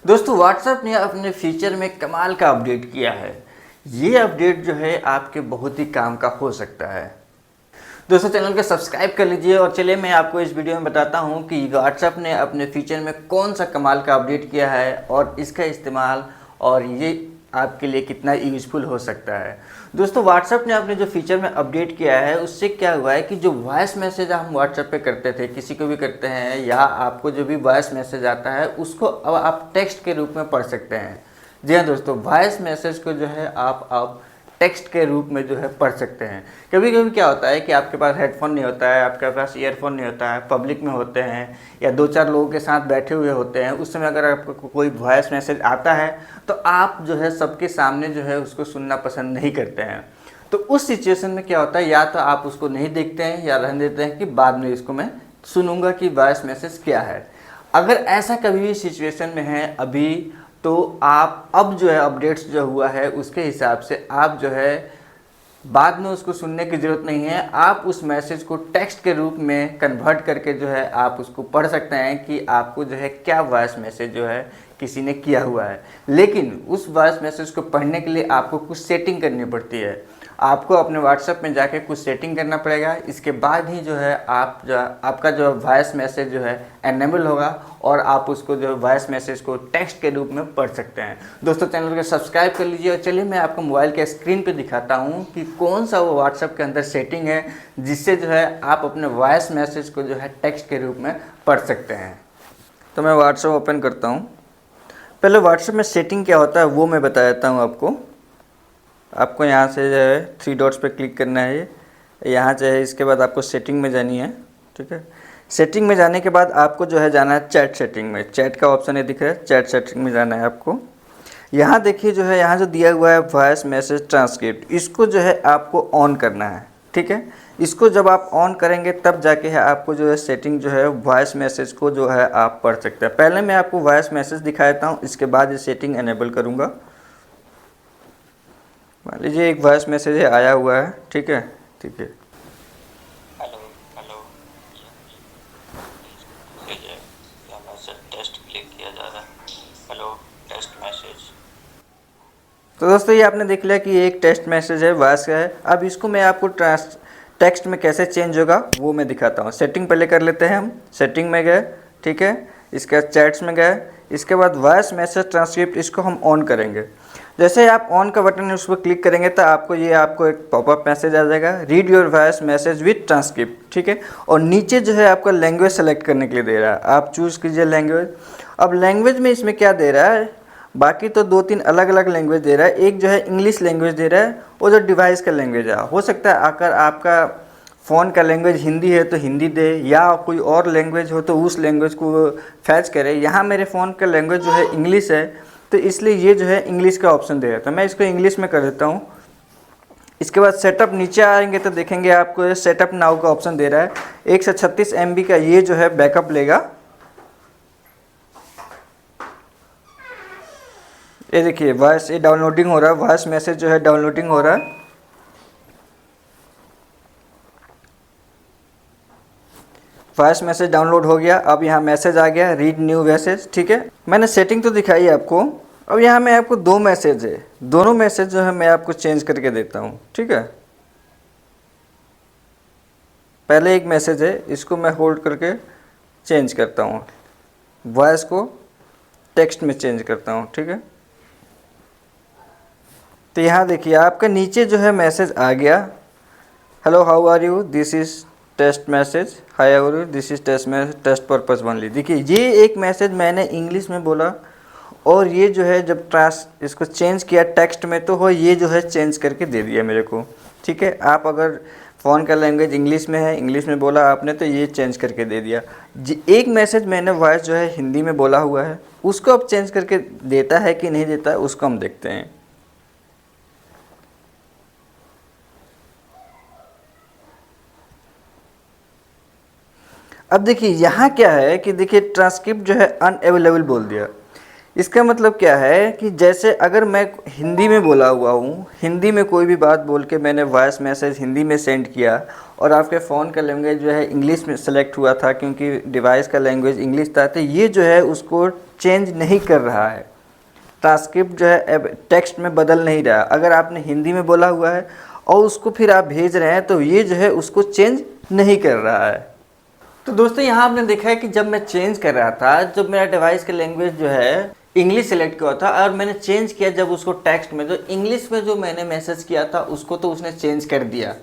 दोस्तों व्हाट्सएप ने अपने फीचर में कमाल का अपडेट किया है। ये अपडेट जो है आपके बहुत ही काम का हो सकता है। दोस्तों चैनल को सब्सक्राइब कर लीजिए और चलिए मैं आपको इस वीडियो में बताता हूँ कि व्हाट्सएप ने अपने फीचर में कौन सा कमाल का अपडेट किया है और इसका इस्तेमाल और ये आपके लिए कितना यूज़फुल हो सकता है। दोस्तों व्हाट्सएप ने अपने जो फीचर में अपडेट किया है उससे क्या हुआ है कि जो वॉइस मैसेज हम व्हाट्सएप पे करते थे, किसी को भी करते हैं या आपको जो भी वॉइस मैसेज आता है उसको अब आप टेक्स्ट के रूप में पढ़ सकते हैं। जी हाँ दोस्तों, वॉइस मैसेज को जो है आप टेक्स्ट के रूप में जो है पढ़ सकते हैं। कभी कभी क्या होता है कि आपके पास हेडफोन नहीं होता है, आपके पास ईयरफोन नहीं होता है, पब्लिक में होते हैं या दो चार लोगों के साथ बैठे हुए होते हैं, उस समय अगर आपको कोई वॉइस मैसेज आता है तो आप जो है सबके सामने जो है उसको सुनना पसंद नहीं करते हैं। तो उस सिचुएशन में क्या होता है, या तो आप उसको नहीं देखते हैं या रहने देते हैं कि बाद में इसको मैं सुनूंगा कि वॉइस मैसेज क्या है। अगर ऐसा कभी भी सिचुएशन में है अभी, तो आप अब जो है अपडेट्स जो हुआ है उसके हिसाब से आप जो है बाद में उसको सुनने की ज़रूरत नहीं है। आप उस मैसेज को टेक्स्ट के रूप में कन्वर्ट करके जो है आप उसको पढ़ सकते हैं कि आपको जो है क्या वॉइस मैसेज जो है किसी ने किया हुआ है। लेकिन उस वॉइस मैसेज को पढ़ने के लिए आपको कुछ सेटिंग करनी पड़ती है। आपको अपने व्हाट्सएप में जाके कुछ सेटिंग करना पड़ेगा। इसके बाद ही जो है आपका जो वॉइस मैसेज जो है एनेबल होगा और आप उसको जो वॉइस मैसेज को टेक्स्ट के रूप में पढ़ सकते हैं। दोस्तों चैनल को सब्सक्राइब कर लीजिए और चलिए मैं आपको मोबाइल के स्क्रीन पे दिखाता हूँ कि कौन सा वो व्हाट्सएप के अंदर सेटिंग है जिससे जो है आप अपने वॉइस मैसेज को जो है टेक्स्ट के रूप में पढ़ सकते हैं। तो मैं व्हाट्सएप ओपन करता हूँ। पहले व्हाट्सएप में सेटिंग क्या होता है वो मैं बता देता हूँ आपको यहाँ से जो है 3 डॉट्स पे क्लिक करना है। यहाँ जो है इसके बाद आपको सेटिंग में जानी है। ठीक है, सेटिंग में जाने के बाद आपको जो है जाना है चैट सेटिंग में। चैट का ऑप्शन है दिख रहा है, चैट सेटिंग में जाना है आपको। यहाँ देखिए जो है यहाँ जो दिया हुआ है वॉइस मैसेज ट्रांसक्रिप्ट, इसको जो है आपको ऑन करना है। ठीक है, इसको जब आप ऑन करेंगे तब जाके है आपको जो है सेटिंग जो है वॉइस मैसेज को जो है आप पढ़ सकते हैं। पहले मैं आपको वॉइस मैसेज दिखा देता हूँ, इसके बाद ये सेटिंग एनेबल करूँगा। मान लीजिए एक वॉइस मैसेज आया हुआ है। ठीक है, ठीक है, हेलो हेलो, या मैसेज टेस्ट क्लिक किया जा रहा है। Hello test message. तो दोस्तों ये आपने देख लिया कि ये एक टेक्स्ट मैसेज है, वॉइस का है। अब इसको मैं आपको टेक्स्ट में कैसे चेंज होगा वो मैं दिखाता हूँ। सेटिंग पहले कर लेते हैं हम। सेटिंग में गए, ठीक है, इसके बाद चैट्स में गए, इसके बाद वॉइस मैसेज ट्रांसक्रिप्ट इसको हम ऑन करेंगे। जैसे ही आप ऑन का बटन है उस पर क्लिक करेंगे तो आपको एक पॉपअप मैसेज आ जाएगा, read your voice message with transcript. ठीक है, और नीचे जो है आपका लैंग्वेज सेलेक्ट करने के लिए दे रहा है, आप चूज़ कीजिए लैंग्वेज। अब लैंग्वेज में इसमें क्या दे रहा है, बाकी तो 2-3 अलग अलग लैंग्वेज दे रहा है। एक जो है इंग्लिश लैंग्वेज दे रहा है, वो जो डिवाइस का लैंग्वेज है। हो सकता है अगर आपका फ़ोन का लैंग्वेज हिंदी है तो हिंदी दे, या कोई और लैंग्वेज हो तो उस लैंग्वेज को फैच करे। यहाँ मेरे फ़ोन का लैंग्वेज जो है इंग्लिश है, तो इसलिए ये जो है इंग्लिश का ऑप्शन दे रहा है, तो मैं इसको इंग्लिश में कर देता हूँ। इसके बाद सेटअप नीचे आएंगे तो देखेंगे आपको सेटअप नाउ का ऑप्शन दे रहा है। 136 MB का ये जो है बैकअप लेगा। ये देखिए वॉइस ये डाउनलोडिंग हो रहा है, वॉइस मैसेज जो है डाउनलोडिंग हो रहा है। वॉइस मैसेज डाउनलोड हो गया। अब यहाँ मैसेज आ गया, रीड न्यू मैसेज। ठीक है, मैंने सेटिंग तो दिखाई है आपको। अब यहाँ मैं आपको 2 मैसेज है, दोनों मैसेज जो है मैं आपको चेंज करके देता हूँ। ठीक है, पहले एक मैसेज है, इसको मैं होल्ड करके चेंज करता हूँ, वॉइस को टेक्स्ट में चेंज करता हूँ। ठीक है, तो यहाँ देखिए आपका नीचे जो है मैसेज आ गया, hello how are you, this is test message, hi are you, this is test message, test purpose only. देखिए ये एक मैसेज मैंने इंग्लिश में बोला और ये जो है जब इसको चेंज किया टेक्स्ट में तो वो ये जो है चेंज करके दे दिया मेरे को। ठीक है, आप अगर फ़ोन का लैंग्वेज इंग्लिश में है, इंग्लिश में बोला आपने तो ये चेंज करके दे दिया। एक मैसेज मैंने वॉइस जो है हिंदी में बोला हुआ है, उसको अब चेंज करके देता है कि नहीं देता है उसको हम देखते हैं। अब देखिए यहाँ क्या है कि देखिए ट्रांसक्रिप्ट जो है अनअवेलेबल बोल दिया। इसका मतलब क्या है कि जैसे अगर मैं हिंदी में बोला हुआ हूँ, हिंदी में कोई भी बात बोल के मैंने वॉइस मैसेज हिंदी में सेंड किया और आपके फ़ोन का लैंग्वेज जो है इंग्लिश में सेलेक्ट हुआ था क्योंकि डिवाइस का लैंग्वेज इंग्लिश था, तो ये जो है उसको चेंज नहीं कर रहा है, ट्रांसक्रिप्ट जो है अब टेक्स्ट में बदल नहीं रहा। अगर आपने हिंदी में बोला हुआ है और उसको फिर आप भेज रहे हैं तो ये जो है उसको चेंज नहीं कर रहा है। तो दोस्तों यहाँ आपने देखा है कि जब मैं चेंज कर रहा था, जब मेरा डिवाइस का लैंग्वेज जो है इंग्लिश सेलेक्ट किया था और मैंने चेंज किया जब उसको टेक्स्ट में, तो इंग्लिश में जो मैंने मैसेज किया था उसको तो उसने चेंज कर दिया,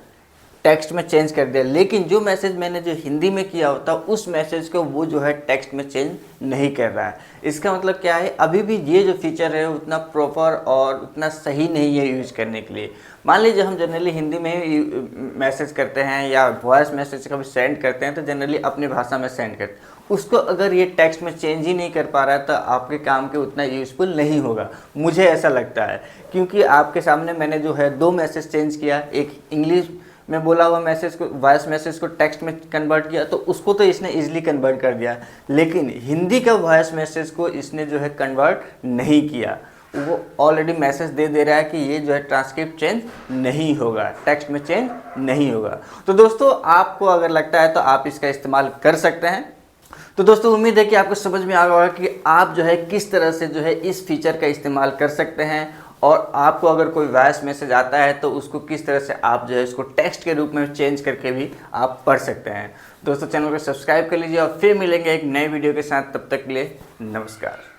टेक्स्ट में चेंज कर दिया, लेकिन जो मैसेज मैंने जो हिंदी में किया होता उस मैसेज को वो जो है टेक्स्ट में चेंज नहीं कर रहा है। इसका मतलब क्या है, अभी भी ये जो फीचर है उतना प्रॉपर और उतना सही नहीं है यूज़ करने के लिए। मान लीजिए हम जनरली हिंदी में मैसेज करते हैं या वॉइस मैसेज कभी सेंड करते हैं तो जनरली अपनी भाषा में सेंड करते हैं, उसको अगर ये टेक्स्ट में चेंज ही नहीं कर पा रहा है तो आपके काम के उतना यूज़फुल नहीं होगा, मुझे ऐसा लगता है। क्योंकि आपके सामने मैंने जो है 2 मैसेज चेंज किया, एक इंग्लिश में बोला हुआ मैसेज को, वॉइस मैसेज को टेक्स्ट में कन्वर्ट किया तो उसको तो इसने इजीली कन्वर्ट कर दिया, लेकिन हिंदी का वॉइस मैसेज को इसने जो है कन्वर्ट नहीं किया। वो ऑलरेडी मैसेज दे रहा है कि ये जो है ट्रांसक्रिप्ट चेंज नहीं होगा, टेक्स्ट में चेंज नहीं होगा। तो दोस्तों आपको अगर लगता है तो आप इसका इस्तेमाल कर सकते हैं। तो दोस्तों उम्मीद है कि आपको समझ में आ गया होगा कि आप जो है किस तरह से जो है इस फीचर का इस्तेमाल कर सकते हैं, और आपको अगर कोई वॉइस मैसेज आता है तो उसको किस तरह से आप जो है इसको टेक्स्ट के रूप में चेंज करके भी आप पढ़ सकते हैं। दोस्तों चैनल को सब्सक्राइब कर लीजिए और फिर मिलेंगे एक नए वीडियो के साथ, तब तक के लिए नमस्कार।